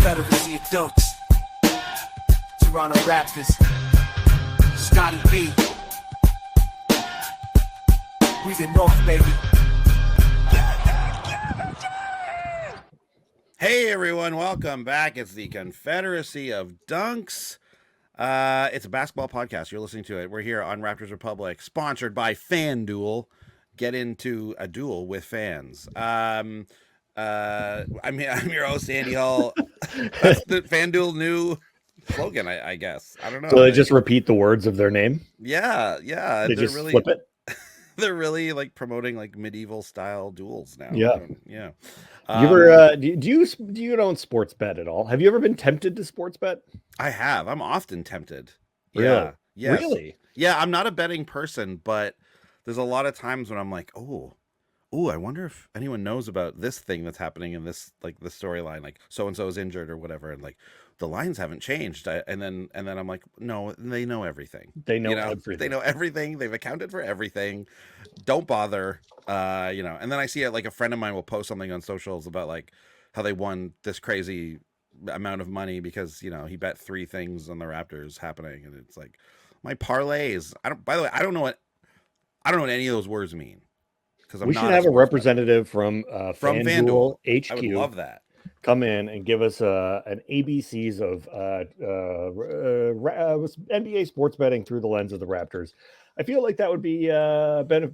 Confederacy of dunks. Toronto Raptors. Scotty B. WeTheNorth, baby. Hey everyone, welcome back. It's the Confederacy of Dunks. It's a basketball podcast. You're listening to it. We're here on Raptors Republic, sponsored by FanDuel. Get into a duel with fans. I'm your host, Andy Hall. That's the FanDuel new slogan, I guess. I don't know. So they just repeat the words of their name? Yeah. They just really flip it? They're really like promoting like medieval style duels now. Yeah. Yeah. You ever do you own sports bet at all? Have you ever been tempted to sports bet? I have. I'm often tempted. Really? Yeah. Yes. Really? Yeah, I'm not a betting person, but there's a lot of times when I'm like, oh, I wonder if anyone knows about this thing that's happening in this like the storyline, like so and so is injured or whatever, and like the lines haven't changed. And then I'm like, no, they know everything. They know everything. They know everything. They've accounted for everything. Don't bother. And then I see it like a friend of mine will post something on socials about like how they won this crazy amount of money because he bet 3 things on the Raptors happening, and it's like my parlays. By the way, I don't know what any of those words mean. We should have a representative from FanDuel HQ. I would love that. Come in and give us an ABCs of NBA sports betting through the lens of the Raptors. I feel like that would be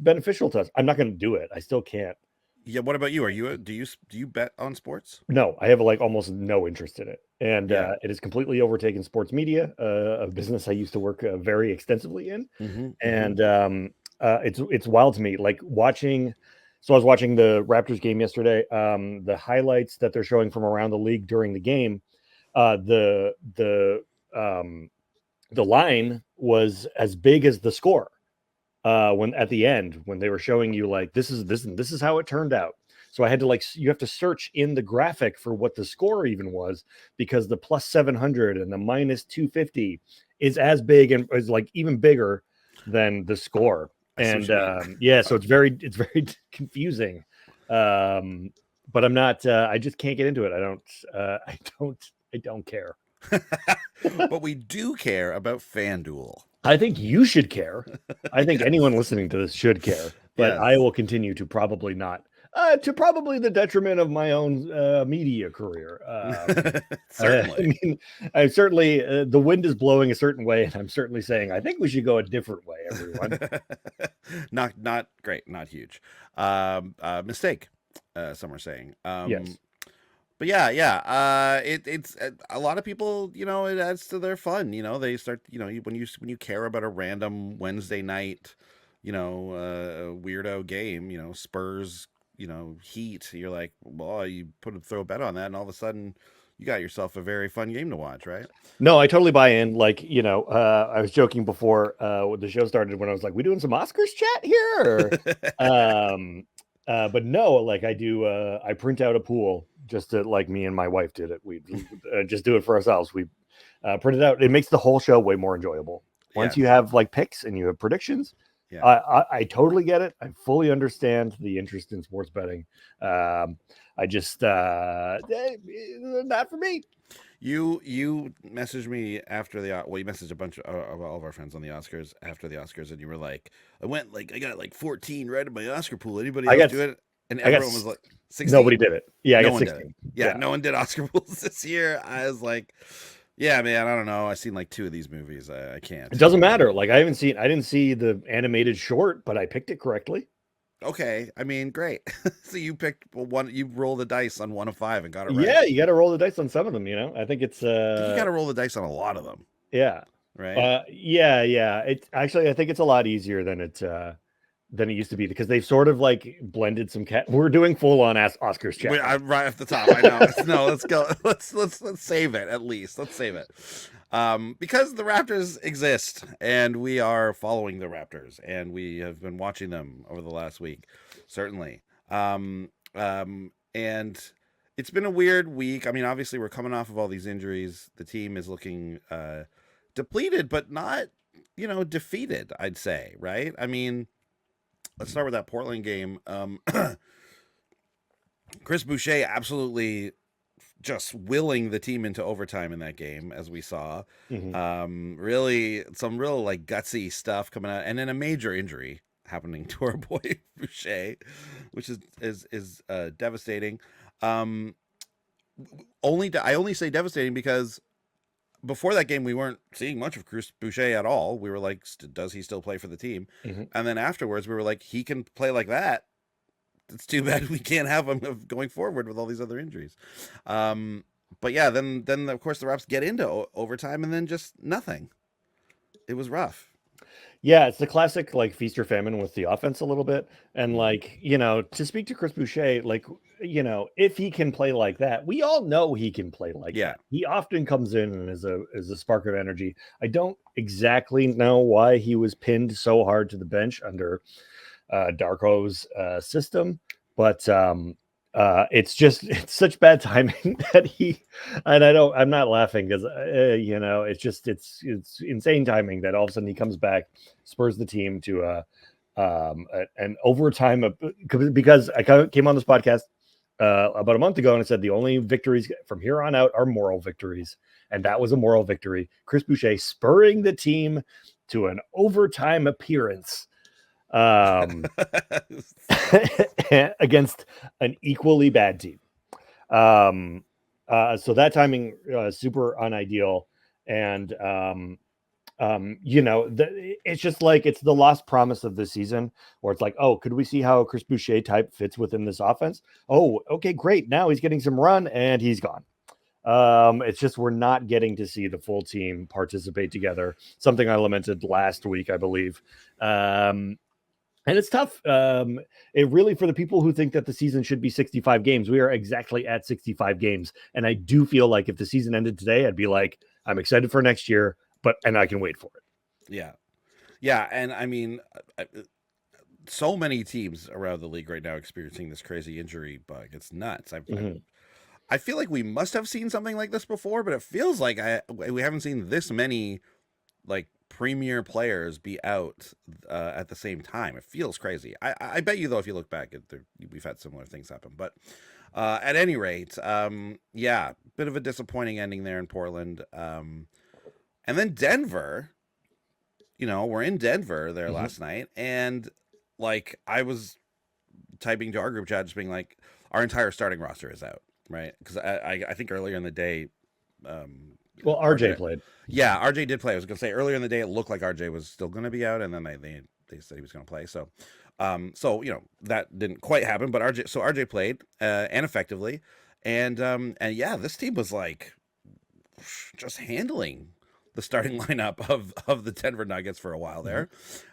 beneficial to us. I'm not going to do it. I still can't. Yeah. What about you? Do you bet on sports? No, I have like almost no interest in it, and it has completely overtaken sports media, a business I used to work very extensively in, and it's wild to me. Like watching. So I was watching the Raptors game yesterday. The highlights that they're showing from around the league during the game, the line was as big as the score. When at the end, when they were showing you like this is how it turned out. So I had to you have to search in the graphic for what the score even was, because the plus 700 and the minus 250 is as big and is like even bigger than the score. And so it's very confusing. But I'm not. I just can't get into it. I don't care. But we do care about FanDuel. I think you should care. I think anyone listening to this should care. But I will continue to probably not. To probably the detriment of my own media career. Certainly. I'm certainly the wind is blowing a certain way, and I'm certainly saying I think we should go a different way, everyone. Not great, not huge. Mistake. Some are saying. Yes. But yeah. It's a lot of people. It adds to their fun. They start. When you care about a random Wednesday night, weirdo game. Spurs. Heat, you're like, well, you throw a bet on that, and all of a sudden you got yourself a very fun game to watch, right? No, I totally buy in. Like, I was joking before when the show started, when I was like, we doing some Oscars chat here? But no, like I do, I print out a pool just to, like me and my wife did it. We just do it for ourselves. We print it out. It makes the whole show way more enjoyable. Once you have like picks and you have predictions, I totally get it. I fully understand the interest in sports betting. I just not for me. You messaged me after you messaged a bunch of all of our friends on the Oscars after the Oscars, and you were like, I got like 14 right in my Oscar pool. Anybody else do it? And everyone was like 16. Nobody did it. Yeah, I got 16. Yeah, no one did Oscar pools this year. I was like, yeah, man, I don't know. I've seen like 2 of these movies. I can't. It doesn't matter. Like I didn't see the animated short, but I picked it correctly. Okay. I mean, great. So you picked one, you roll the dice on 1 of 5 and got it right. Yeah, you got to roll the dice on some of them, I think it's you got to roll the dice on a lot of them. Yeah. Right. Yeah. It actually, I think it's a lot easier than it used to be, because they've sort of like blended some we're doing full on Oscars chat. Right off the top. I know. No, let's go. Let's save it at least. Let's save it. Because the Raptors exist and we are following the Raptors and we have been watching them over the last week, certainly. And it's been a weird week. I mean, obviously we're coming off of all these injuries. The team is looking depleted, but not, defeated, I'd say, right? I mean, let's start with that Portland game. Chris Boucher absolutely just willing the team into overtime in that game, as we saw. Mhm. Really, some real like gutsy stuff coming out, and then a major injury happening to our boy Boucher, which is devastating. Um, I only say devastating because before that game we weren't seeing much of Chris Boucher at all. We were like, does he still play for the team? Mhm. And then afterwards we were like, he can play like that. It's too bad we can't have him going forward with all these other injuries. Um, but yeah, then of course the Raps get into overtime and then just nothing. It was rough. Yeah, it's the classic like feast or famine with the offense a little bit. And Mm. like, to speak to Chris Boucher, like, if he can play like that, we all know he can play like Yeah. that. He often comes in and is a spark of energy. I don't exactly know why he was pinned so hard to the bench under Darko's system, but it's such bad timing that I'm not laughing because it's insane timing that all of a sudden he comes back, spurs the team to an overtime because I came on this podcast about a month ago and I said the only victories from here on out are moral victories, and that was a moral victory. Chris Boucher spurring the team to an overtime appearance um, against an equally bad team. So that timing super unideal, and it's just like it's the lost promise of this season, where it's like, oh, could we see how Chris Boucher type fits within this offense? Oh, okay, great. Now he's getting some run, and he's gone. It's just we're not getting to see the full team participate together. Something I lamented last week, I believe. And it's tough. It really, for the people who think that the season should be 65 games, we are exactly at 65 games. And I do feel like if the season ended today, I'd be like, I'm excited for next year, and I can wait for it. Yeah. Yeah. And I mean, so many teams around the league right now experiencing this crazy injury bug. It's nuts. I feel like we must have seen something like this before, but it feels like we haven't seen this many like premier players be out at the same time. It feels crazy. I bet you though, if you look back, we've had similar things happen. But at any rate, yeah, bit of a disappointing ending there in Portland. And then Denver. We're in Denver there last night, and like I was typing to our group chat, just being like, our entire starting roster is out, right? Because I think earlier in the day, Well, RJ played. Yeah, RJ did play. I was gonna say earlier in the day it looked like RJ was still gonna be out, and then they said he was gonna play. So, that didn't quite happen. But RJ played and effectively, and yeah, this team was like just handling the starting lineup of the Denver Nuggets for a while there.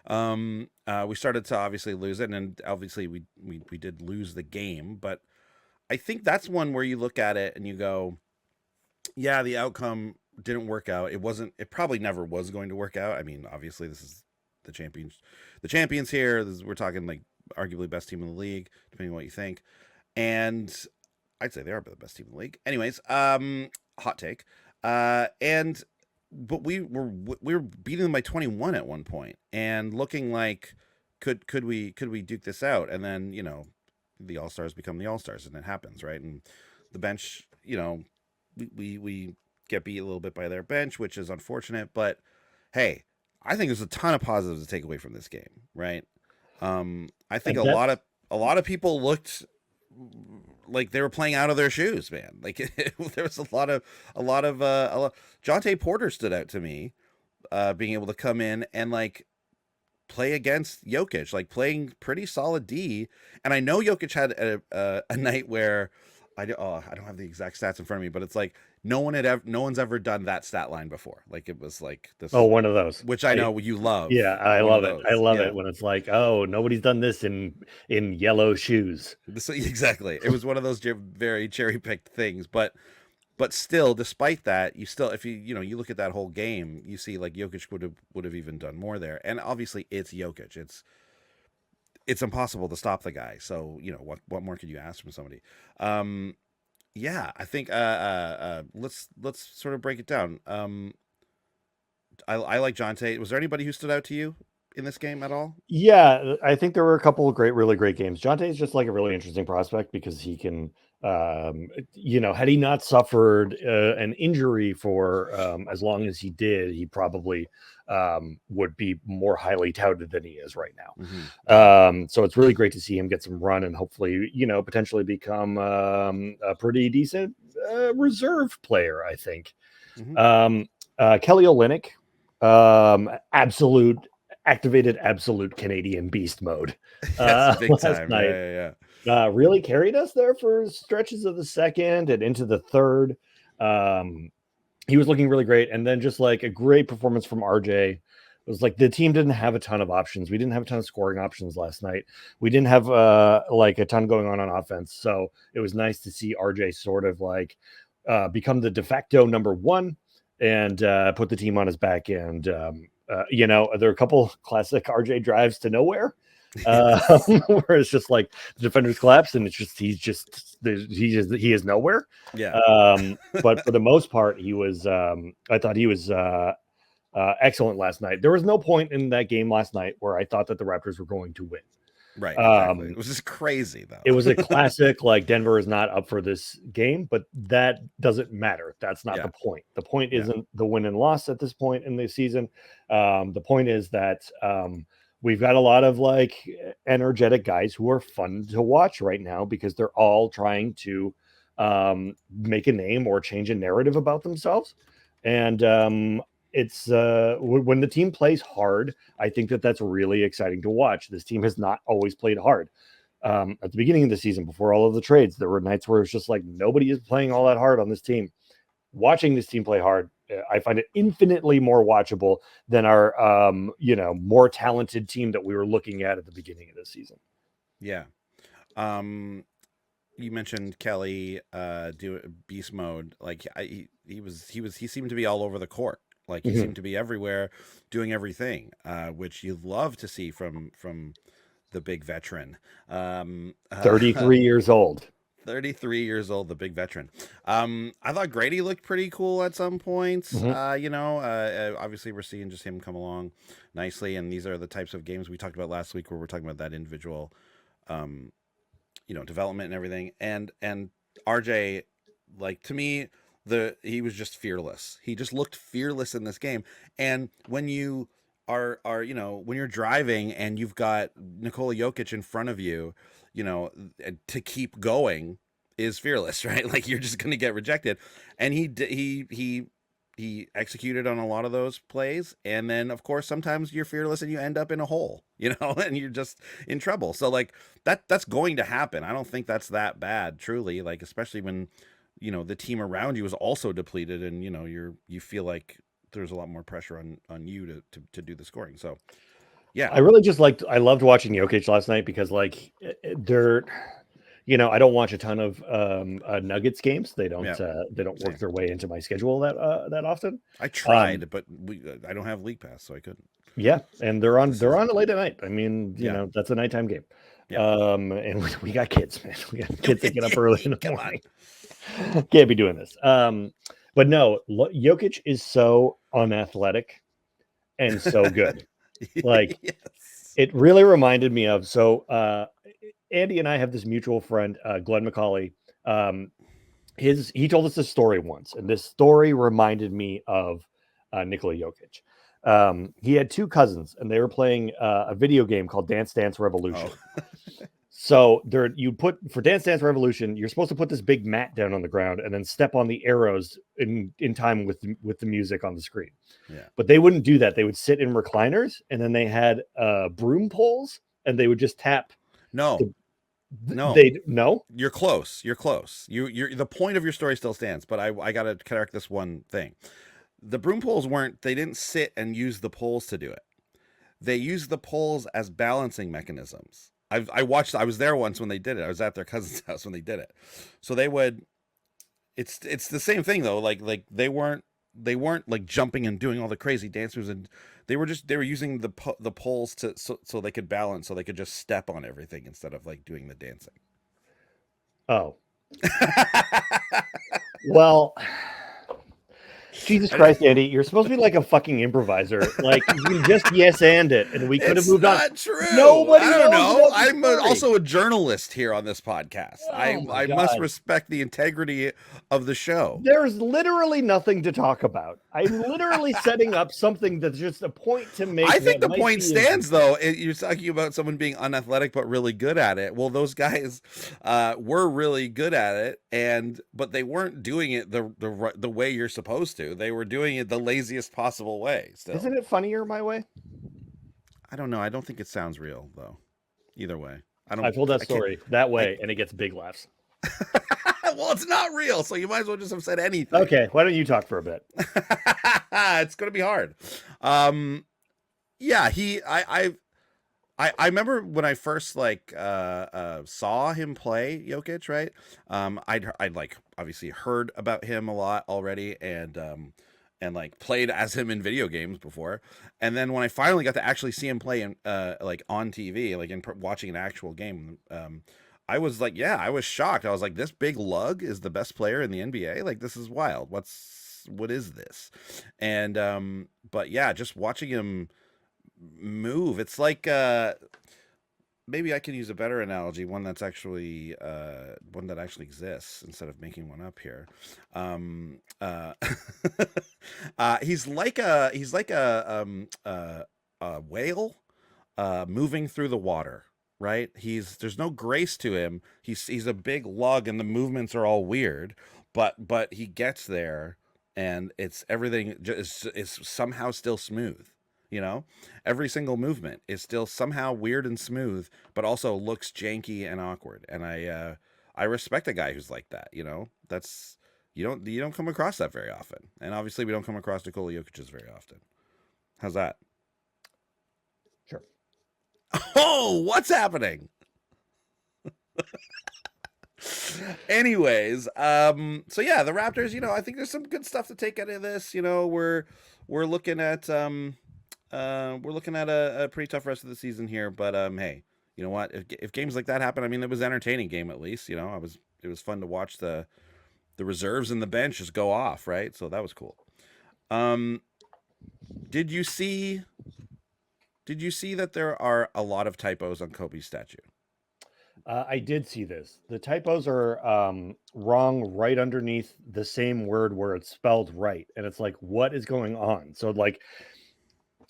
We started to obviously lose it, and obviously we did lose the game. But I think that's one where you look at it and you go, yeah, the outcome didn't work out. It probably never was going to work out. I mean, obviously this is the champions here. We're talking like arguably best team in the league, depending on what you think. And I'd say they are the best team in the league. Anyways, hot take. And but we were beating them by 21 at one point and looking like could we duke this out? And then, the All-Stars become the All-Stars, and it happens, right? And the bench, we get beat a little bit by their bench, which is unfortunate, but hey, I think there's a ton of positives to take away from this game, right? I think And a that lot of people looked like they were playing out of their shoes, man. Like there was a lot of Jonte Porter stood out to me, being able to come in and like play against Jokic, like playing pretty solid D. And I know Jokic had a night where I don't have the exact stats in front of me, but it's like no one's ever done that stat line before. Like it was like this, one of those, which I know you love. Yeah, I One of love it. I those, love yeah. it when it's like, oh, nobody's done this in yellow shoes. Exactly. It was one of those very cherry picked things, but still, despite that, you still, if you look at that whole game, you see like Jokic would have even done more there. And obviously, it's Jokic. It's impossible to stop the guy. So what more could you ask from somebody? Yeah, I think let's sort of break it down. I like Jonte. Was there anybody who stood out to you in this game at all? Yeah, I think there were a couple of really great games. Jonte is just like a really interesting prospect because he can Had he not suffered an injury for as long as he did, he probably would be more highly touted than he is right now. So it's really great to see him get some run and hopefully, potentially become a pretty decent reserve player, I think. Kelly Olynyk, activated absolute Canadian beast mode Big last time. night. Really carried us there for stretches of the second and into the third. He was looking really great. And then just like a great performance from RJ. It was like the team didn't have a ton of options. We didn't have a ton of scoring options last night. We didn't have like a ton going on offense. So it was nice to see RJ sort of like become the de facto number one and put the team on his back. And, there are a couple classic RJ drives to nowhere. Where it's just like the defenders collapse and it's just he is nowhere. But for the most part he was I thought he was excellent last night. There was no point in that game last night where I thought that the Raptors were going to win. Exactly. It was just crazy though. It was a classic like Denver is not up for this game, but that doesn't matter. That's not the point. The point isn't the win and loss at this point in the season. The point is that we've got a lot of like energetic guys who are fun to watch right now because they're all trying to make a name or change a narrative about themselves. And it's when the team plays hard, I think that that's really exciting to watch. This team has not always played hard. At the beginning of the season, before all of the trades, there were nights where it's just like nobody is playing all that hard on this team. Watching this team play hard, I find it infinitely more watchable than our, more talented team that we were looking at the beginning of the season. Yeah. You mentioned Kelly do beast mode. Like he seemed to be all over the court. Like he seemed to be everywhere, doing everything, which you love to see from the big veteran. 33 years old. 33 years old, the big veteran. I thought Grady looked pretty cool at some points. Obviously we're seeing just him come along nicely, and these are the types of games we talked about last week where we're talking about that individual, development and everything. And RJ, like to me, he was just fearless. He just looked fearless in this game. And when you are when you're driving and you've got Nikola Jokic in front of you, to keep going is fearless, right? Like you're just going to get rejected. And he executed on a lot of those plays. And then of course, sometimes you're fearless and you end up in a hole, and you're just in trouble. So like that's going to happen. I don't think that's that bad, truly, like, especially when, the team around you is also depleted and, you feel like there's a lot more pressure on you to do the scoring. So yeah, I loved watching Jokic last night because like I don't watch a ton of Nuggets games. They don't work their way into my schedule that often. I tried, but I don't have League Pass, so I couldn't. Yeah, and they're on late at night. I mean, that's a nighttime game. And we got kids, man. We got kids that get up early in the morning. Can't be doing this. But no, Jokic is so unathletic and so good. Like, It really reminded me of, Andy and I have this mutual friend, Glenn McCauley. He told us this story once, and this story reminded me of Nikola Jokic. He had two cousins, and they were playing a video game called Dance Dance Revolution. Oh. So for Dance Dance Revolution, you're supposed to put this big mat down on the ground and then step on the arrows in time with the music on the screen. Yeah. But they wouldn't do that. They would sit in recliners, and then they had broom poles, and they would just tap. No. You're close. You're the point of your story still stands, but I got to correct this one thing. The broom poles they didn't sit and use the poles to do it. They used the poles as balancing mechanisms. I was there once when they did it. I was at their cousin's house when they did it. So they would, it's the same thing though. Like they weren't like jumping and doing all the crazy dance moves, and they were using the poles so they could balance, so they could just step on everything instead of like doing the dancing. Oh. Well, Jesus Christ, Andy, you're supposed to be like a fucking improviser. Like you can just yes and it, and we could have It's moved on. not true. Nobody I don't knows know. about the I'm story. also a journalist here on this podcast. Oh my I must God. respect the integrity of the show. There's literally nothing to talk about. I'm literally setting up something that's just a point to make. I think that the might point be stands, though. You're talking about someone being unathletic but really good at it. Well, those guys were really good at it, but they weren't doing it the way you're supposed to. They were doing it the laziest possible way. Still, Isn't it funnier my way? I don't know. I don't think it sounds real, though. Either way, I don't. I told that I can't- story that way, and it gets big laughs. Well, it's not real, so you might as well just have said anything. Okay, why don't you talk for a bit? It's gonna be hard. Yeah, I remember when I first saw him play Jokic, right? I'd like obviously heard about him a lot already, and like played as him in video games before. And then when I finally got to actually see him play in like on TV, like watching an actual game, I was like, yeah, I was shocked. I was like, this big lug is the best player in the NBA. Like, this is wild. What is this? And but yeah, just watching him move, it's like maybe I can use a better analogy, one that actually exists instead of making one up here. He's like a whale moving through the water, right? There's no grace to him. He's a big lug, and the movements are all weird, but he gets there, and everything is somehow still smooth. You know, every single movement is still somehow weird and smooth, but also looks janky and awkward. And I respect a guy who's like that. You know, you don't come across that very often. And obviously, we don't come across Nikola Jokic's very often. How's that? Sure. Oh, what's happening? Anyways, so yeah, the Raptors. You know, I think there's some good stuff to take out of this. You know, we're looking at a pretty tough rest of the season here, but hey, you know what? If games like that happen, I mean, it was an entertaining game at least. You know, it was fun to watch the reserves and the bench just go off, right? So that was cool. Did you see that there are a lot of typos on Kobe's statue? I did see this. The typos are wrong right underneath the same word where it's spelled right, and it's like, what is going on? So like,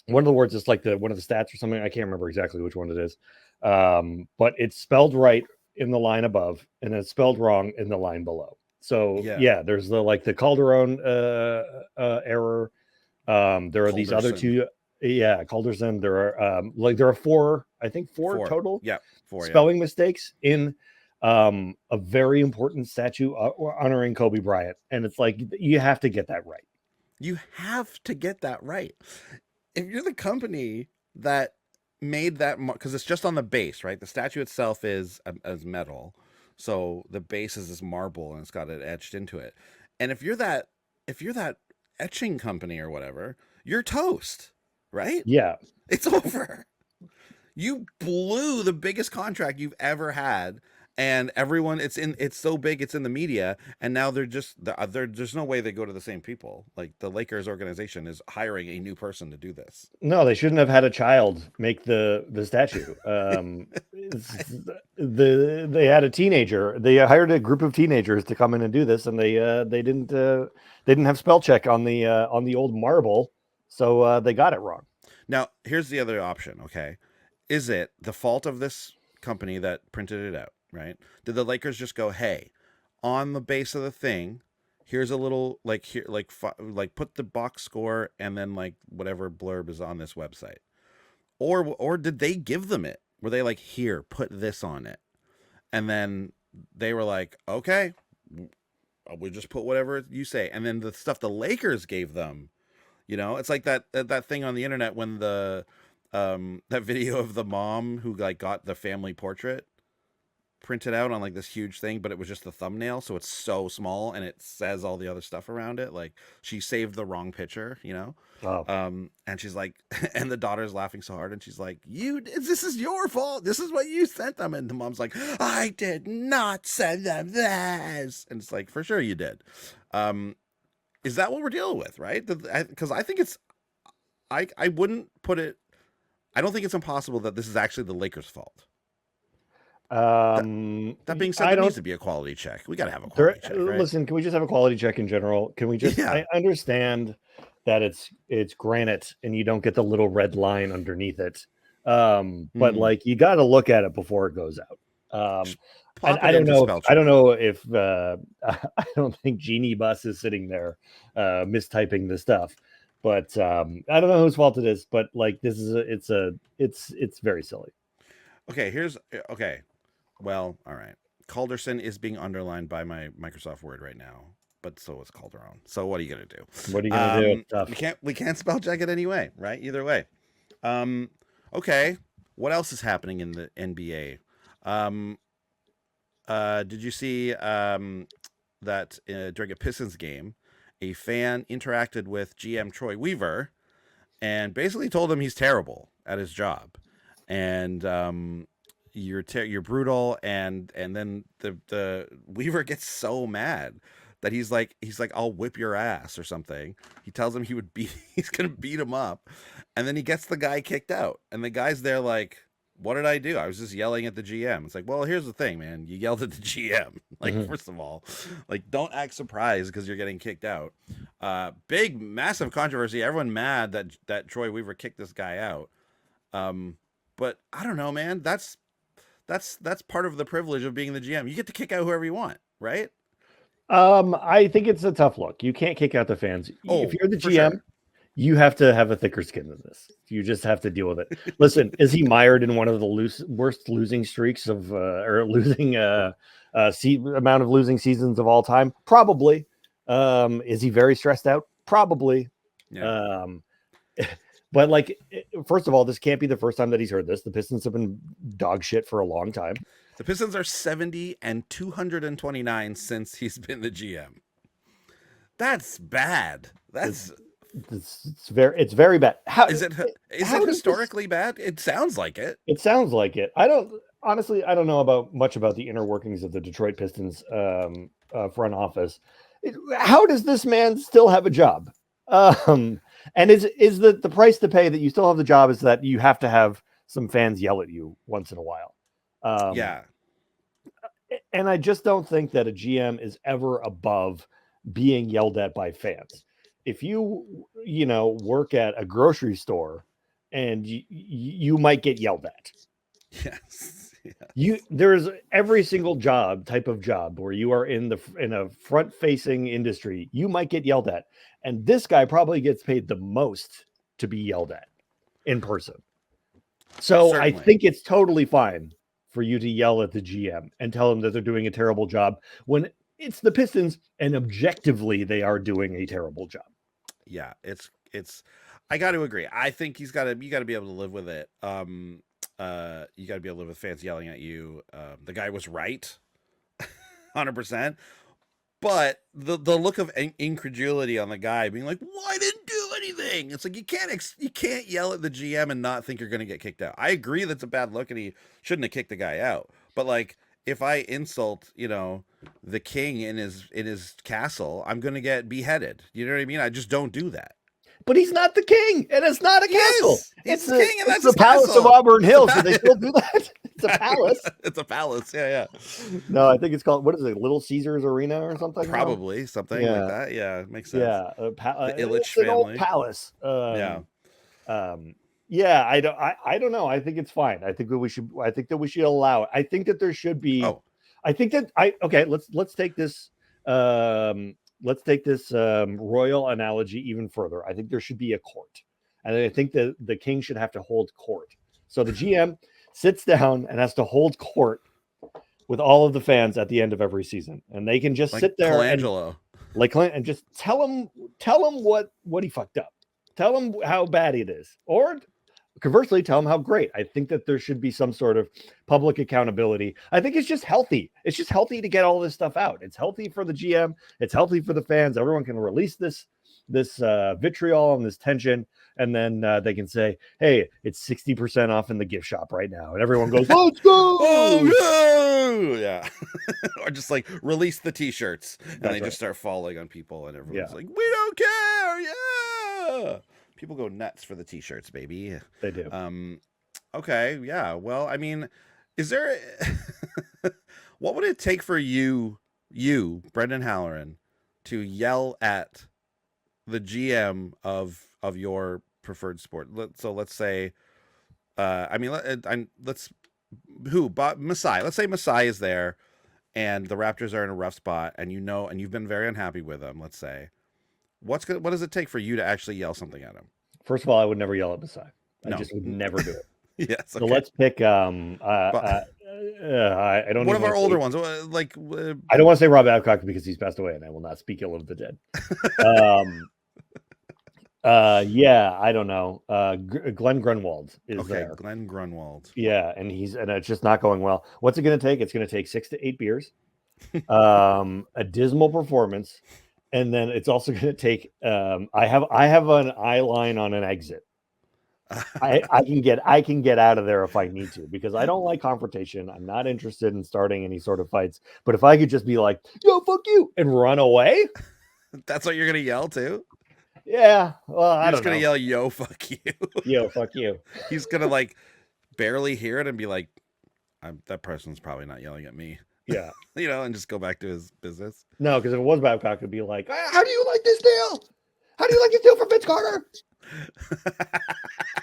one of the words is like one of the stats or something. I can't remember exactly which one it is, but it's spelled right in the line above, and then it's spelled wrong in the line below. So yeah there's the Calderon error. There are these other two. Yeah, Calderson. There are four total. Yeah, four spelling mistakes in a very important statue honoring Kobe Bryant, and it's like you have to get that right. You have to get that right. If you're the company that made that, because it's just on the base, right? The statue itself is as metal, so the base is this marble, and it's got it etched into it. And if you're that etching company or whatever, you're toast. Right? Yeah. It's over. You blew the biggest contract you've ever had, and everyone it's so big it's in the media, and now there's no way they go to the same people. Like the Lakers organization is hiring a new person to do this. No, they shouldn't have had a child make the statue. They had a teenager. They hired a group of teenagers to come in and do this, and they didn't have spell check on the old marble. So they got it wrong. Now, here's the other option, okay? Is it the fault of this company that printed it out, right? Did the Lakers just go, hey, on the base of the thing, here's a little, like, here, like put the box score and then, like, whatever blurb is on this website? Or did they give them it? Were they like, here, put this on it? And then they were like, okay, we'll just put whatever you say. And then the stuff the Lakers gave them, you know, it's like that thing on the internet when that video of the mom who like got the family portrait printed out on like this huge thing, but it was just the thumbnail, so it's so small and it says all the other stuff around it. Like she saved the wrong picture, you know. Oh. And she's like, and the daughter's laughing so hard, and she's like, this is your fault. This is what you sent them. And the mom's like, I did not send them this. And it's like, for sure you did. Is that what we're dealing with, right? Because I think it's, I wouldn't put it. I don't think it's impossible that this is actually the Lakers' fault. That being said, I there don't. needs to be a quality check. We got to have a There, quality check, right? listen, can we just have a quality check in general? Can we just? Yeah. I understand that it's granite and you don't get the little red line underneath it, but like you got to look at it before it goes out. And I don't know if I don't think Genie Bus is sitting there mistyping the stuff, but I don't know whose fault it is. But like this is it's very silly. Okay. Well, all right. Calderson is being underlined by my Microsoft Word right now, but so is Calderon. So what are you gonna do? What are you gonna do? It's tough. We can't spell check it anyway, right? Either way. Okay. What else is happening in the NBA? Did you see that during a Pistons game, a fan interacted with GM Troy Weaver and basically told him he's terrible at his job, and you're brutal, and then the Weaver gets so mad that he's like I'll whip your ass or something. He tells him he's gonna beat him up, and then he gets the guy kicked out, and the guy's there like, what did I do? I was just yelling at the GM. It's like, well, here's the thing, man. You yelled at the GM. Like, first of all, like, don't act surprised because you're getting kicked out. Big, massive controversy. Everyone mad that Troy Weaver kicked this guy out. But I don't know, man. That's part of the privilege of being the GM. You get to kick out whoever you want, right? I think it's a tough look. You can't kick out the fans. If you're the GM, sure, you have to have a thicker skin than this. You just have to deal with it. Listen, is he mired in one of the worst losing streaks of or losing amount of losing seasons of all time? Probably. Is he very stressed out? Probably. Yeah. But like, first of all, this can't be the first time that he's heard this. The Pistons have been dog shit for a long time. The Pistons are 70 and 229 since he's been the GM. That's bad. It's very bad. How is it? Is it historically bad? It sounds like it. It sounds like it. I don't know much about the inner workings of the Detroit Pistons front office. How does this man still have a job? And is the price to pay that you still have the job is that you have to have some fans yell at you once in a while? Yeah. And I just don't think that a GM is ever above being yelled at by fans. If you work at a grocery store and you might get yelled at. Yes. Yeah. There's every single type of job where you are in a front facing industry, you might get yelled at. And this guy probably gets paid the most to be yelled at in person. So certainly. I think it's totally fine for you to yell at the GM and tell them that they're doing a terrible job when it's the Pistons and objectively they are doing a terrible job. Yeah, it's I got to agree. I think you got to be able to live with it. You got to be able to live with fans yelling at you. The guy was right. 100%. But the look of incredulity on the guy being like, well, I didn't do anything. It's like, you can't yell at the GM and not think you're going to get kicked out. I agree that's a bad look and he shouldn't have kicked the guy out. But like, if I insult, the king in his castle, I'm going to get beheaded. You know what I mean? I just don't do that. But he's not the king, and it's not a castle. It's the king, and that's the palace of Auburn Hills. Do they still do that? It's a palace. It's a palace. Yeah. No, I think it's called, what is it, Little Caesars Arena or something? Probably something like that. Yeah, makes sense. Yeah, the Illich family. An old palace. Yeah. I don't know. I think it's fine. I think that we should allow it. I think that there should be. Oh. I think that let's take this. Let's take this royal analogy even further. I think there should be a court. And I think that the king should have to hold court. So the GM sits down and has to hold court with all of the fans at the end of every season. And they can just sit there and just tell him what he fucked up. Tell him how bad it is. Or conversely, tell him how great. I think that there should be some sort of public accountability. I think it's just healthy. It's just healthy to get all this stuff out. It's healthy for the GM. It's healthy for the fans. Everyone can release this vitriol and this tension, and then they can say, "Hey, it's 60% off in the gift shop right now," and everyone goes, "Let's go!" Oh boo, yeah. Or just like release the t-shirts and That's they right. just start falling on people and everyone's Yeah. like, we don't care, yeah. People go nuts for the t-shirts, baby. They do. Okay, yeah. Well, I mean, is there what would it take for you, Brendan Halloran, to yell at the GM of your preferred sport? So let's say, I mean, let's Masai. Let's say Masai is there, and the Raptors are in a rough spot, and and you've been very unhappy with them. Let's say, what does it take for you to actually yell something at him? First of all, I would never yell at Masai. I No. just would never do it. Yes. So Okay. let's pick. But I don't. one even of our wanna older say- ones, I don't want to say Rob Babcock because he's passed away, and I will not speak ill of the dead. Yeah, I don't know. Glenn Grunwald is okay, there. Glenn Grunwald. Yeah, and it's just not going well. What's it going to take? It's going to take 6 to 8 beers, a dismal performance, and then it's also going to take. I have an eye line on an exit. I can get out of there if I need to because I don't like confrontation. I'm not interested in starting any sort of fights. But if I could just be like, "Yo, fuck you," and run away, That's what you're gonna yell too. yeah. Well, I You're don't just gonna know. yell, "Yo, fuck you." Yo, fuck you. He's gonna like barely hear it and be like, "That person's probably not yelling at me," Yeah. and just go back to his business. No, because if it was Babcock, it'd be like, "How do you like this deal? How do you like this deal for Vince Carter?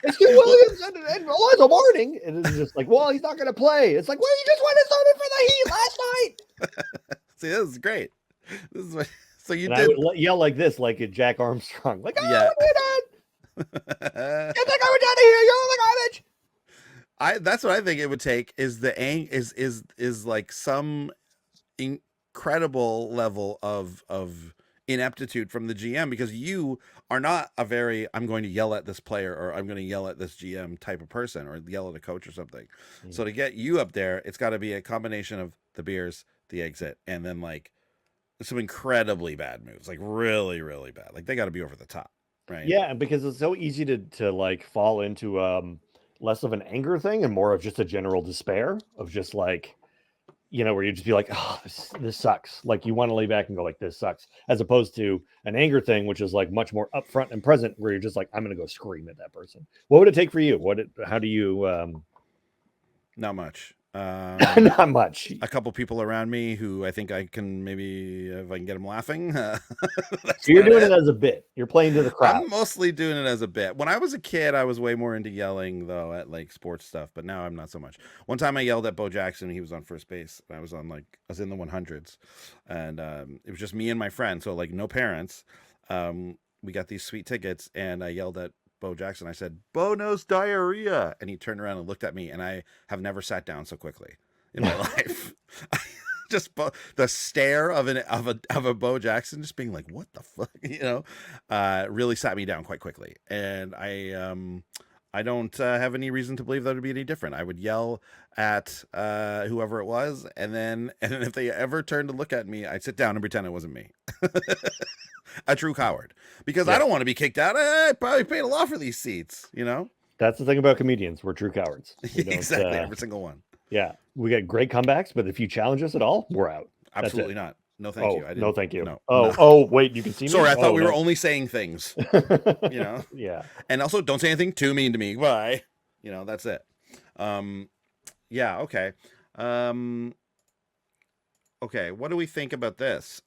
It's Stu Williams and Alonzo Mourning." And it's just like, well, he's not going to play. It's like, well, you just went and started for the Heat last night. See, this is great. This is what. So you And did. I would yell like this, like a Jack Armstrong, like, "Oh, Yeah. what are you doing? You think I was out of here? You're the garbage." That's what I think it would take is is like some incredible level of ineptitude from the GM, because you are not a very I'm going to yell at this player or I'm going to yell at this GM type of person or yell at a coach or something. So to get you up there, it's got to be a combination of the beers, the exit, and then like some incredibly bad moves, like really, really bad. Like they got to be over the top, right? Yeah, because it's so easy to like fall into less of an anger thing and more of just a general despair of just like, where you just be like, "Oh, this sucks." Like you want to lay back and go like, "This sucks," as opposed to an anger thing, which is like much more upfront and present, where you're just like, "I'm going to go scream at that person." What would it take for you? How do you? Not much. Not much. A couple people around me who I think I can maybe, if I can get them laughing. So you're doing it as a bit. You're playing to the crowd. I'm mostly doing it as a bit. When I was a kid, I was way more into yelling though at like sports stuff, but now I'm not so much. One time I yelled at Bo Jackson. He was on first base. I was in the 100s, and it was just me and my friend. So like no parents. We got these sweet tickets, and I yelled at Bo Jackson. I said, "Bo knows diarrhea," and he turned around and looked at me, and I have never sat down so quickly in my life. Just the stare of a Bo Jackson just being like, "What the fuck," really sat me down quite quickly. And I don't have any reason to believe that would be any different. I would yell at whoever it was, and then if they ever turned to look at me, I'd sit down and pretend it wasn't me. A true coward, because I don't want to be kicked out. I probably paid a lot for these seats, That's the thing about comedians. We're true cowards. Exactly, every single one. Yeah, we got great comebacks, but if you challenge us at all, we're out. Absolutely not. No, thank you. I didn't, no, thank you. No, Oh, wait, you can see me. Sorry, I thought we no. were only saying things. Yeah, and also don't say anything too mean to me. Bye. That's it. Yeah. Okay. Okay. What do we think about this?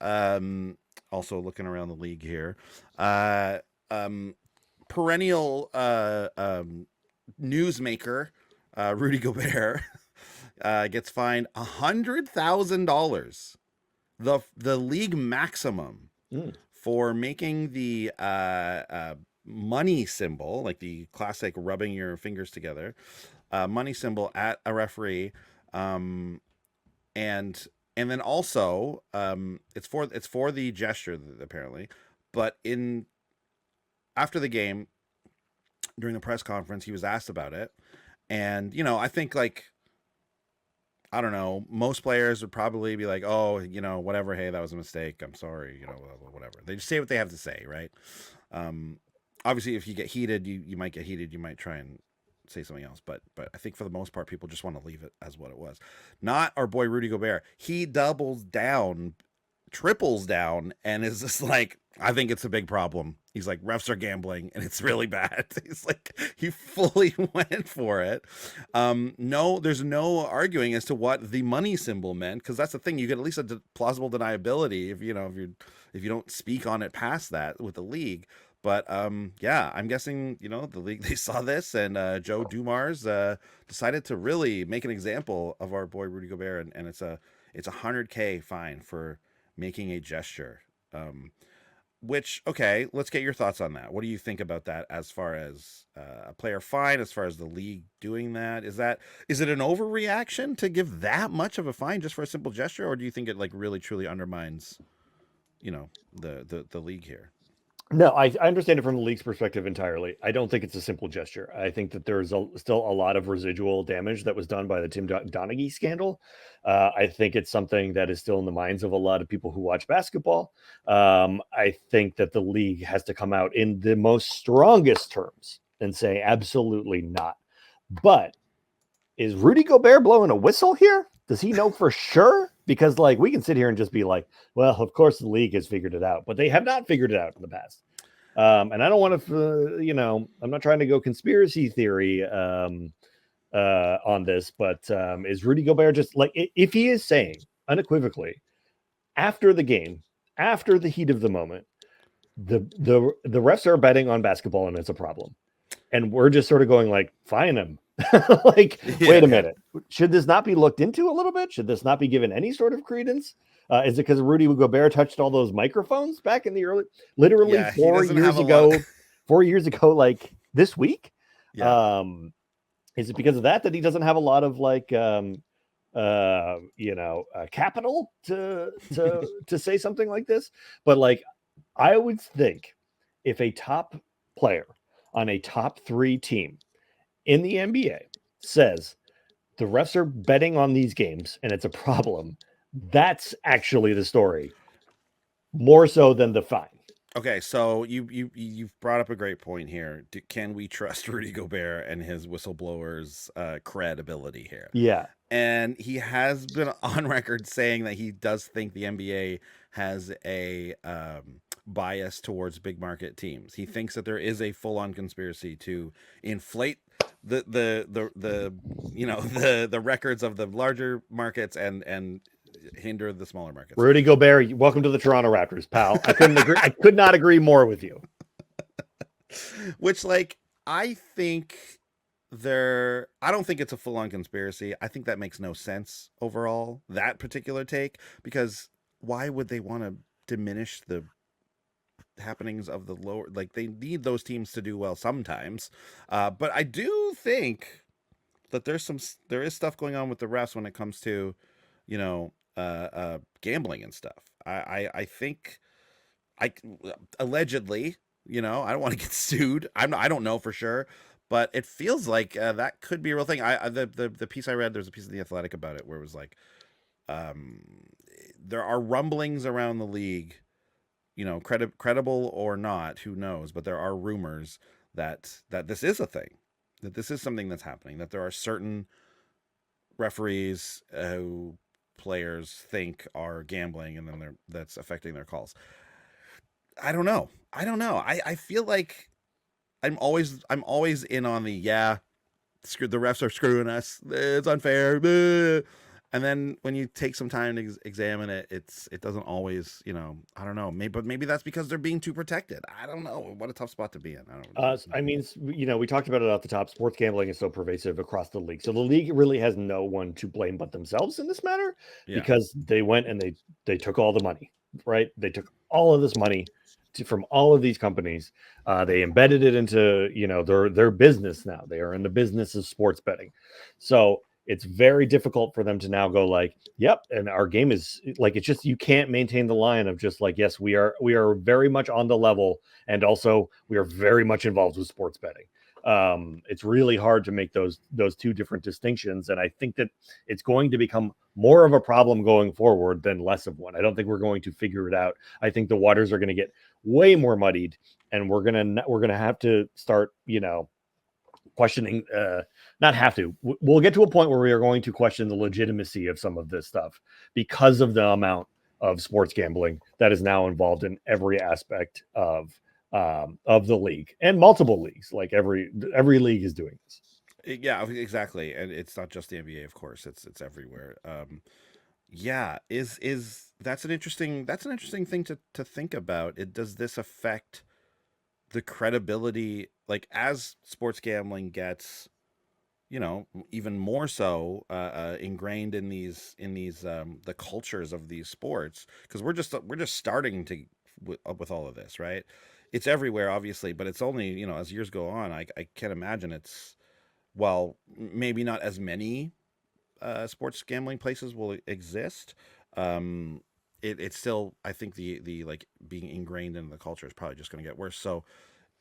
Also looking around the league here, perennial newsmaker Rudy Gobert gets fined $100,000, the league maximum, for making the money symbol, like the classic rubbing your fingers together, money symbol at a referee, and then also it's for the gesture apparently, but after the game, during the press conference, he was asked about it, and I think I don't know, most players would probably be like, "Oh, whatever, hey, that was a mistake, I'm sorry," whatever. They just say what they have to say, right? Obviously, if you get heated, you might get heated. You might try and say something else. But I think for the most part, people just want to leave it as what it was. Not our boy Rudy Gobert. He doubles down, triples down, and is just like, I think it's a big problem. He's like, refs are gambling and it's really bad. He's like, he fully went for it. No, there's no arguing as to what the money symbol meant, because that's the thing. You get at least a plausible deniability if you don't speak on it past that with the league. But yeah, I'm guessing, the league, they saw this, and Joe Dumars decided to really make an example of our boy Rudy Gobert, and it's a $100K fine for making a gesture. Which, okay, let's get your thoughts on that. What do you think about that as far as a player fine, as far as the league doing that? Is it an overreaction to give that much of a fine just for a simple gesture, or do you think it like really truly undermines, the league here? No, I understand it from the league's perspective entirely. I don't think it's a simple gesture. I think that there's still a lot of residual damage that was done by the Tim Donaghy scandal. I think it's something that is still in the minds of a lot of people who watch basketball. I think that the league has to come out in the most strongest terms and say absolutely not. But is Rudy Gobert blowing a whistle here? Does he know for sure? Because like we can sit here and just be like, well, of course the league has figured it out, but they have not figured it out in the past. And I don't want to, I'm not trying to go conspiracy theory on this, but is Rudy Gobert just like, if he is saying unequivocally after the game, after the heat of the moment, the refs are betting on basketball and it's a problem, and we're just sort of going like, fine him. Like, wait a minute. Should this not be looked into a little bit? Should this not be given any sort of credence? Is it because Rudy Gobert touched all those microphones back in the literally 4 years ago? 4 years ago, like this week. Yeah. Is it because of that he doesn't have a lot of like, capital to say something like this? But like, I would think if a top player on a top 3 team in the NBA says the refs are betting on these games and it's a problem, that's actually the story, more so than the fine. Okay, so you've brought up a great point here. Can we trust Rudy Gobert and his whistleblowers' credibility here? Yeah. And he has been on record saying that he does think the NBA has a bias towards big market teams. He thinks that there is a full-on conspiracy to inflate the records of the larger markets and hinder the smaller markets. Rudy Gobert, welcome to the Toronto Raptors, pal. I could not agree more with you. Which, like, I don't think it's a full-on conspiracy. I think that makes no sense overall, that particular take, because why would they want to diminish the happenings of the lower? Like, they need those teams to do well sometimes. But I do think that there is stuff going on with the refs when it comes to, gambling and stuff. I think allegedly, I don't want to get sued. I don't know for sure, but it feels like that could be a real thing. The piece I read, there's a piece of The Athletic about it where it was like, there are rumblings around the league, credible or not, who knows, but there are rumors that this is a thing, that this is something that's happening, that there are certain referees who players think are gambling, and then that's affecting their calls. I don't know. I feel like I'm always in on the, the refs are screwing us, it's unfair. And then when you take some time to examine it, it doesn't always, I don't know. Maybe that's because they're being too protected. I don't know. What a tough spot to be in. I don't know. I mean, we talked about it off the top. Sports gambling is so pervasive across the league. So the league really has no one to blame but themselves in this matter, because they went and they took all the money, right? They took all of this money from all of these companies. They embedded it into, their business now. They are in the business of sports betting. So it's very difficult for them to now go like, yep. And our game is like, it's just, you can't maintain the line of just like, yes, we are very much on the level. And also we are very much involved with sports betting. It's really hard to make those two different distinctions. And I think that it's going to become more of a problem going forward than less of one. I don't think we're going to figure it out. I think the waters are going to get way more muddied, and we're going to have to start, questioning, not have to. We'll get to a point where we are going to question the legitimacy of some of this stuff because of the amount of sports gambling that is now involved in every aspect of the league and multiple leagues. Like every league is doing this. Yeah, exactly. And it's not just the NBA, of course. It's everywhere. Yeah, is that's an interesting thing to think about. Does this affect the credibility, like as sports gambling gets, even more so ingrained in these the cultures of these sports, because we're just starting to with all of this, right? It's everywhere, obviously, but it's only, as years go on, I can't imagine it's, well, maybe not as many sports gambling places will exist. It's still, I think the like being ingrained in the culture is probably just going to get worse. So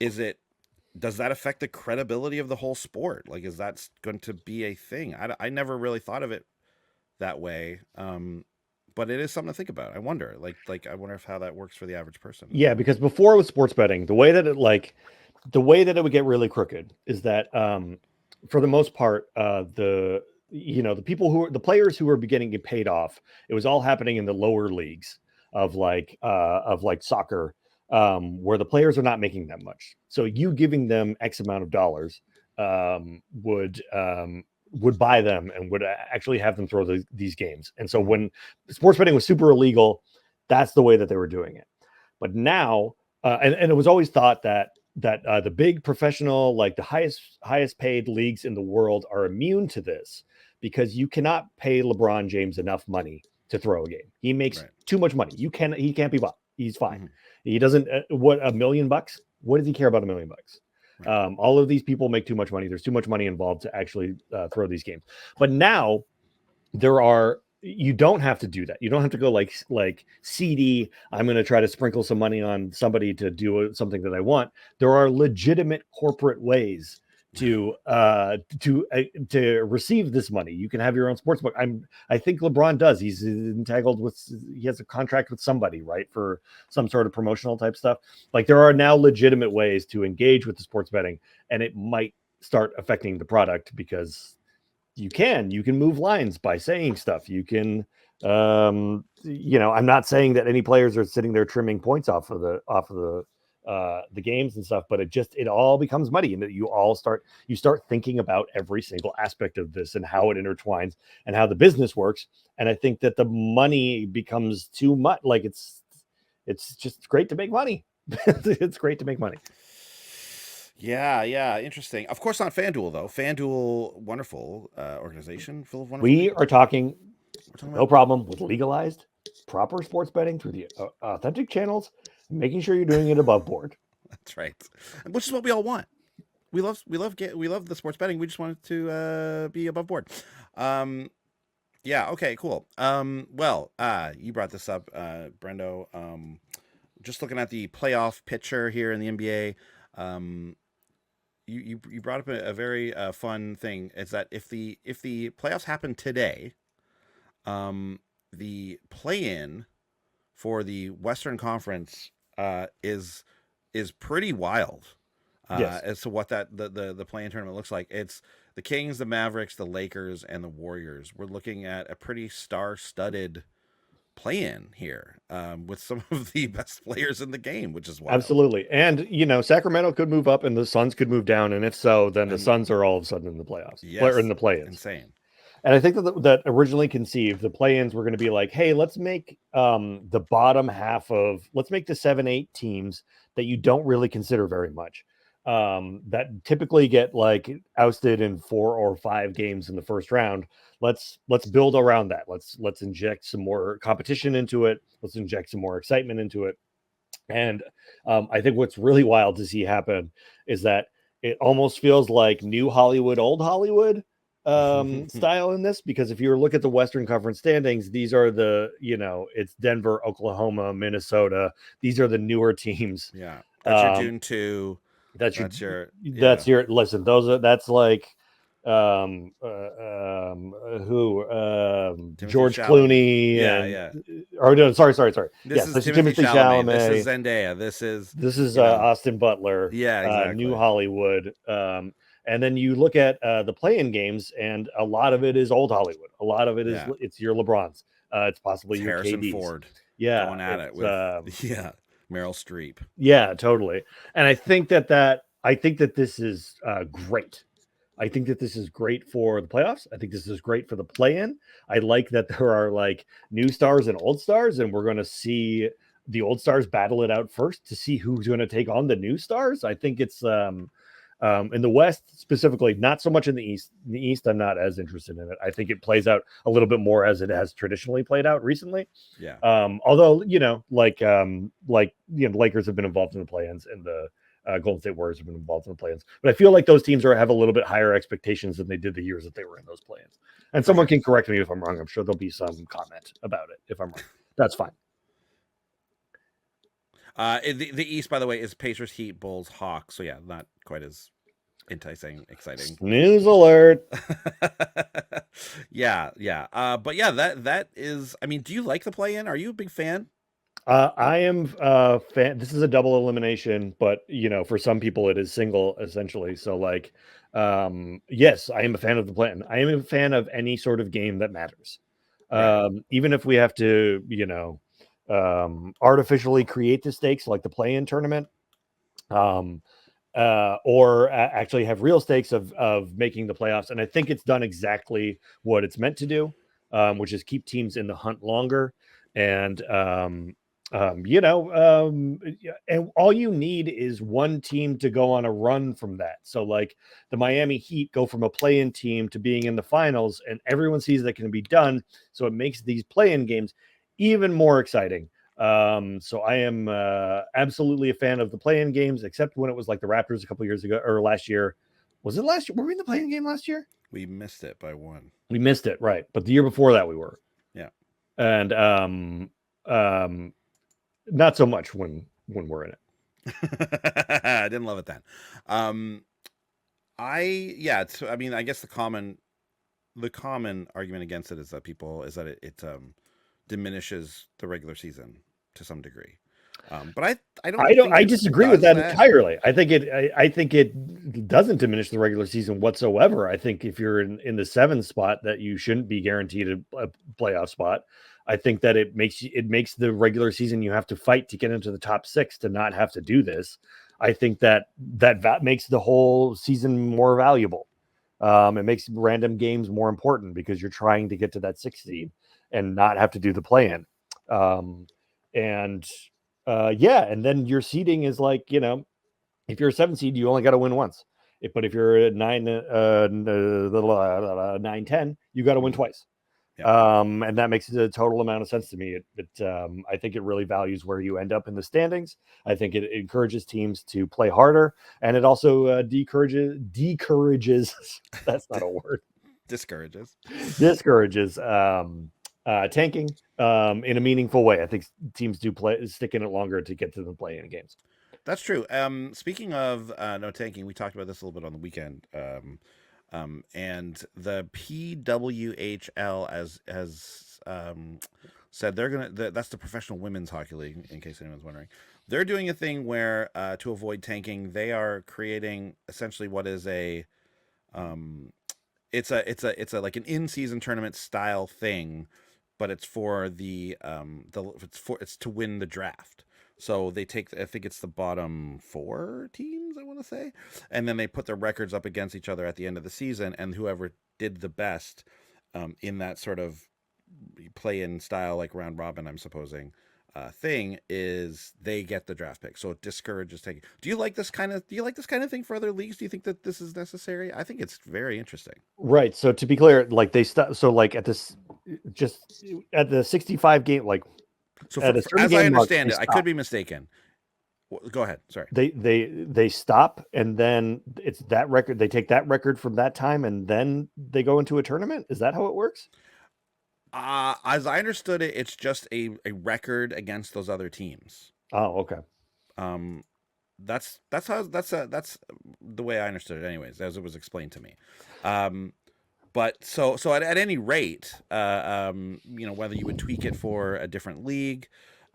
does that affect the credibility of the whole sport? Like, is that going to be a thing? I never really thought of it that way. But it is something to think about. I wonder, I wonder if how that works for the average person. Yeah, because before it was sports betting, the way that it would get really crooked is that, for the most part, the players who were getting paid off, it was all happening in the lower leagues of soccer, where the players are not making that much. So you giving them X amount of dollars would buy them and would actually have them throw these games. And so when sports betting was super illegal, that's the way that they were doing it. But now, and it was always thought that the big professional, like the highest paid leagues in the world, are immune to this because you cannot pay LeBron James enough money to throw a game. He makes too much money. He can't be bought. He's fine. Mm-hmm. He doesn't. What, $1 million? What does he care about $1 million? Right. All of these people make too much money. There's too much money involved to actually throw these games. But now you don't have to do that. You don't have to go like CD. I'm going to try to sprinkle some money on somebody to do something that I want. There are legitimate corporate ways to receive this money. You can have your own sports book. I think LeBron does. He's entangled with. He has a contract with somebody, right, for some sort of promotional type stuff. Like, there are now legitimate ways to engage with the sports betting, and it might start affecting the product because you can move lines by saying stuff. You can, I'm not saying that any players are sitting there trimming points off of the games and stuff, but it all becomes muddy, and that you start thinking about every single aspect of this and how it intertwines and how the business works. And I think that the money becomes too much. Like, it's just great to make money. It's great to make money. Yeah, interesting. Of course, not FanDuel though. FanDuel, wonderful organization, full of wonderful. We are talking, no problem, with legalized, proper sports betting through the authentic channels, making sure you're doing it above board. That's right, which is what we all want. We love the sports betting. We just want it to be above board. Yeah. Okay. Cool. Well, you brought this up, Brendo. Just looking at the playoff picture here in the NBA. You brought up a very fun thing. Is that if the playoffs happen today, the play-in for the Western Conference is pretty wild yes. As to what that the play-in tournament looks like. It's the Kings, the Mavericks, the Lakers, and the Warriors. We're looking at a pretty star-studded play-in here, with some of the best players in the game, which is wild. Absolutely. And Sacramento could move up and the Suns could move down, and if so, then the Suns are all of a sudden in the playoffs. Yes, or in the play-ins. Insane. And I think that originally conceived, the play-ins were going to be like, hey, let's make the bottom half let's make the 7-8 teams that you don't really consider very much, that typically get like ousted in 4 or 5 games in the first round. Let's build around that. Let's inject some more competition into it. Let's inject some more excitement into it. And I think what's really wild to see happen is that it almost feels like new Hollywood, old Hollywood style in this, because if you look at the Western Conference standings, these are it's Denver, Oklahoma, Minnesota. These are the newer teams. Yeah. That's your June 2. That's your listen, that's like George Clooney. Yeah. Or no, sorry. This is Timothy Chalamet. This is Zendaya. This is Austin Butler. Yeah, exactly. New Hollywood. And then you look at the play-in games, and a lot of it is old Hollywood. A lot of it is it's your LeBrons. It's possibly It's your Harrison KDs. Ford. Yeah, Going at it with Meryl Streep. Yeah, totally. And I think that this is great. I think that this is great for the playoffs. I think this is great for the play-in. I like that there are like new stars and old stars, and we're going to see the old stars battle it out first to see who's going to take on the new stars. I think it's in the West specifically, not so much in the East. In the East, I'm not as interested in it. I think it plays out a little bit more as it has traditionally played out recently. Yeah. Although the Lakers have been involved in the play-ins, and the Golden State Warriors have been involved in the play-ins, but I feel like those teams have a little bit higher expectations than they did the years that they were in those play-ins. And someone can correct me if I'm wrong. I'm sure there'll be some comment about it if I'm wrong. That's fine. The East, by the way, is Pacers, Heat, Bulls, Hawks. So yeah, not quite as exciting. News alert. Yeah. But yeah, that is. I mean, do you like the play-in? Are you a big fan? I am a fan. This is a double elimination, but for some people it is single essentially. So like, yes, I am a fan of the play-in. I am a fan of any sort of game that matters. Right. Even if we have to, artificially create the stakes like the play-in tournament, or actually have real stakes of making the playoffs. And I think it's done exactly what it's meant to do, which is keep teams in the hunt longer. And and all you need is one team to go on a run from that. So like the Miami Heat go from a play-in team to being in the finals, and everyone sees that can be done. So it makes these play-in games even more exciting. So I am absolutely a fan of the play-in games, except when it was like the Raptors a couple years ago or last year. Was it last year? Were we in the play-in game last year? We missed it by one. We missed it, right? But the year before that, we were. Yeah. And not so much when we're in it. I didn't love it then. I mean, I guess the common argument against it is that it diminishes the regular season to some degree. But I disagree with that entirely. I think it doesn't diminish the regular season whatsoever. I think if you're in the 7th spot, that you shouldn't be guaranteed a playoff spot. I think that it makes the regular season you have to fight to get into the top 6 to not have to do this. I think that makes the whole season more valuable. It makes random games more important because you're trying to get to that 6th seed and not have to do the play-in. And then your seeding is like, if you're a 7 seed, you only got to win once. But if you're a 9-10, you got to win twice. Yeah. And that makes a total amount of sense to me. I think it really values where you end up in the standings. I think it encourages teams to play harder, and it also discourages that's not a word. Discourages tanking in a meaningful way. I think teams do stick in it longer to get to the play-in games. That's true. Speaking of no tanking, we talked about this a little bit on the weekend. And the PWHL has said they're that's the Professional Women's Hockey League, in case anyone's wondering. They're doing a thing where to avoid tanking, they are creating essentially what is it's a like an in-season tournament style thing, but it's for it's to win the draft. So they take, I think it's the bottom 4 teams, I want to say, and then they put their records up against each other at the end of the season, and whoever did the best in that sort of play-in style, like round robin, I'm supposing, thing, is they get the draft pick. So it discourages taking. Do you like this kind of thing for other leagues? Do you think that this is necessary? I think it's very interesting. Right. So to be clear, like so like at this, just at the 65 game, like. So as I understand it, I could be mistaken. Go ahead. Sorry. They stop, and then it's that record. They take that record from that time, and then they go into a tournament. Is that how it works? As I understood it, it's just a record against those other teams. Oh, okay. That's the way I understood it, anyways, as it was explained to me. But so at any rate, whether you would tweak it for a different league,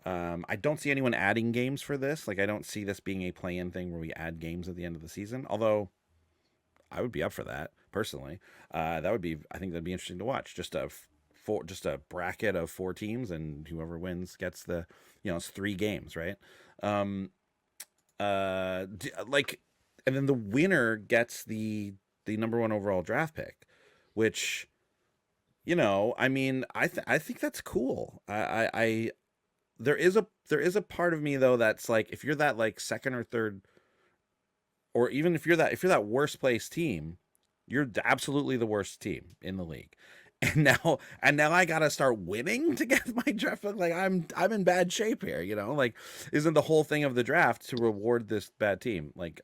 I don't see anyone adding games for this. Like, I don't see this being a play-in thing where we add games at the end of the season. Although I would be up for that personally. That would be, I think that'd be interesting to watch. Just a bracket of 4 teams, and whoever wins gets the, it's 3 games, right? Um, like, and then the winner gets the number 1 overall draft pick, which, I mean, I think that's cool. There is a part of me though that's like, if you're that like second or third, or even if you're that worst place team, you're absolutely the worst team in the league. And now I gotta start winning to get my draft pick. Like, I'm in bad shape here, Like, isn't the whole thing of the draft to reward this bad team? Like,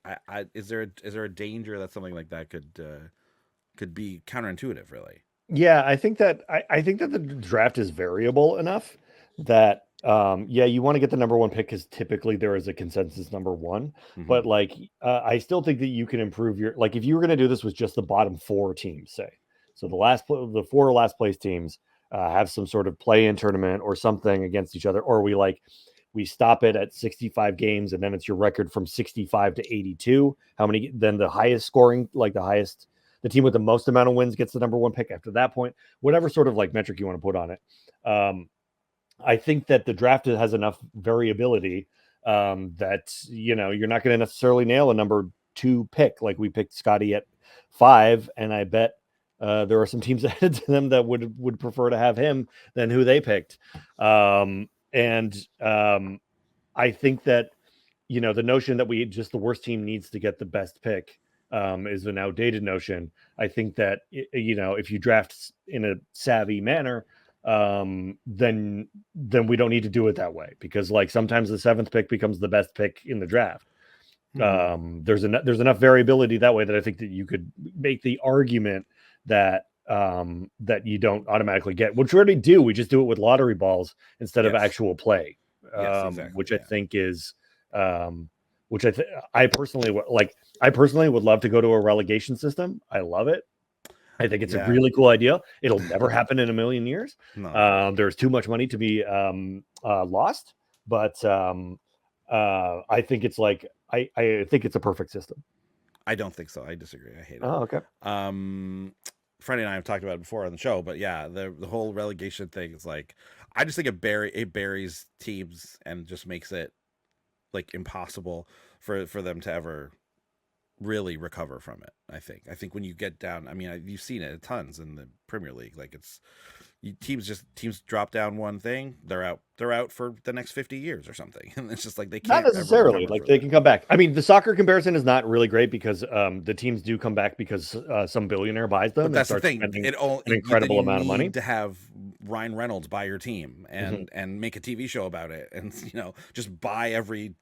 is there a danger that something like that could be counterintuitive, really? Yeah, I think that the draft is variable enough that yeah, you want to get the number 1 pick because typically there is a consensus number 1. Mm-hmm. But like I still think that you can improve your, like, if you were going to do this with just the bottom 4 teams, say, so the 4 last place teams have some sort of play-in tournament or something against each other, or we stop it at 65 games and then it's your record from 65 to 82. How many, then the highest scoring, like the team with the most amount of wins gets the number 1 pick after that point, whatever sort of like metric you want to put on it. I think that the draft has enough variability that, you're not going to necessarily nail a number 2 pick. Like, we picked Scotty at 5, and I bet there are some teams ahead to them that would prefer to have him than who they picked. And I think that, the notion that the worst team needs to get the best pick is an outdated notion. I think that, if you draft in a savvy manner, then we don't need to do it that way, because like sometimes the 7th pick becomes the best pick in the draft. There's enough variability that way that I think that you could make the argument that that you don't automatically get, which we already do. We just do it with lottery balls instead of actual play, Exactly, which I think is which I personally would love to go to a relegation system. I love it. I think it's a really cool idea. It'll never happen in a million years. No. There's too much money to be lost, but I think it's like I think it's a perfect system. I don't think so. I disagree. I hate it. Oh, okay. Freddie and I have talked about it before on the show, but yeah, the whole relegation thing is like, I just think it buries teams and just makes it like impossible for them to ever really recover from it. I think when you get down, I mean, you've seen it tons in the Premier League. Like, teams drop down one thing, they're out for the next 50 years or something, and it's just like they can't, not necessarily, like they can come back. I mean, the soccer comparison is not really great because the teams do come back because some billionaire buys them. But that's the thing. An incredible amount of money to have Ryan Reynolds buy your team and make a TV show about it, and just buy every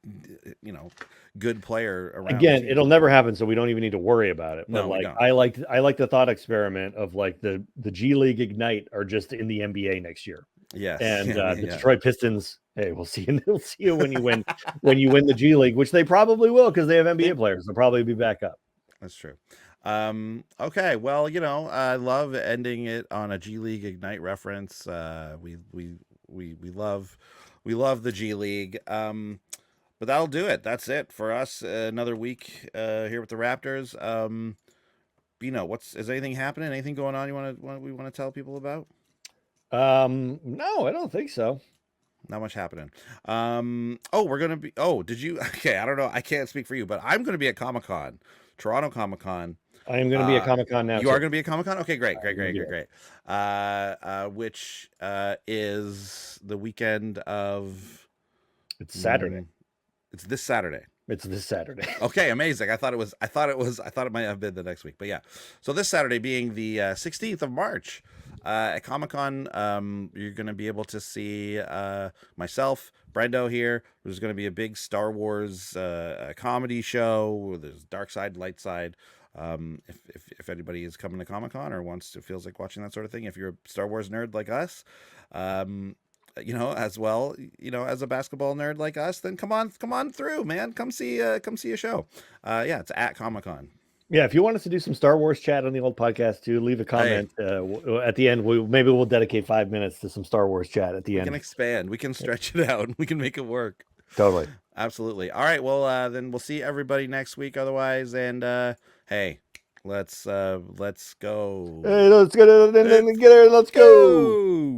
good player around. Again, it'll never happen, so we don't even need to worry about it. But No, I like the thought experiment of like the G League Ignite are just in the NBA next year. Yes, and the Detroit Pistons. Hey, we'll see you. We'll see you when you win the G League, which they probably will because they have NBA players. They'll probably be back up. That's true. Okay, well, I love ending it on a G League Ignite reference. We love the G League. But that'll do it. That's it for us. Another week here with the Raptors. Is anything happening? Anything going on we want to tell people about? No, I don't think so. Not much happening. We're gonna be. Did you? Okay, I don't know. I can't speak for you, but I'm gonna be at Comic-Con, Toronto Comic-Con. I am going to be at Comic-Con now. You are going to be at Comic-Con? Okay, great. Which is the weekend of. It's Saturday. It's this Saturday. It's this Saturday. Okay, amazing. I thought it might have been the next week, but yeah. So this Saturday being the 16th of March at Comic-Con, you're going to be able to see myself, Brendo here. There's going to be a big Star Wars comedy show. There's Dark Side, Light Side. If anybody is coming to Comic-Con or feels like watching that sort of thing, if you're a Star Wars nerd like us, as well, as a basketball nerd like us, then come on through, man. Come see a show. It's at Comic-Con. Yeah, if you want us to do some Star Wars chat on the old podcast too, leave a comment at the end. Maybe we'll dedicate 5 minutes to some Star Wars chat at the end. We can expand. We can stretch it out. We can make it work. Totally. Absolutely. All right. Well, then we'll see everybody next week. Otherwise, and hey, Let's go. Hey, let's get it. Get it. Let's go. Go.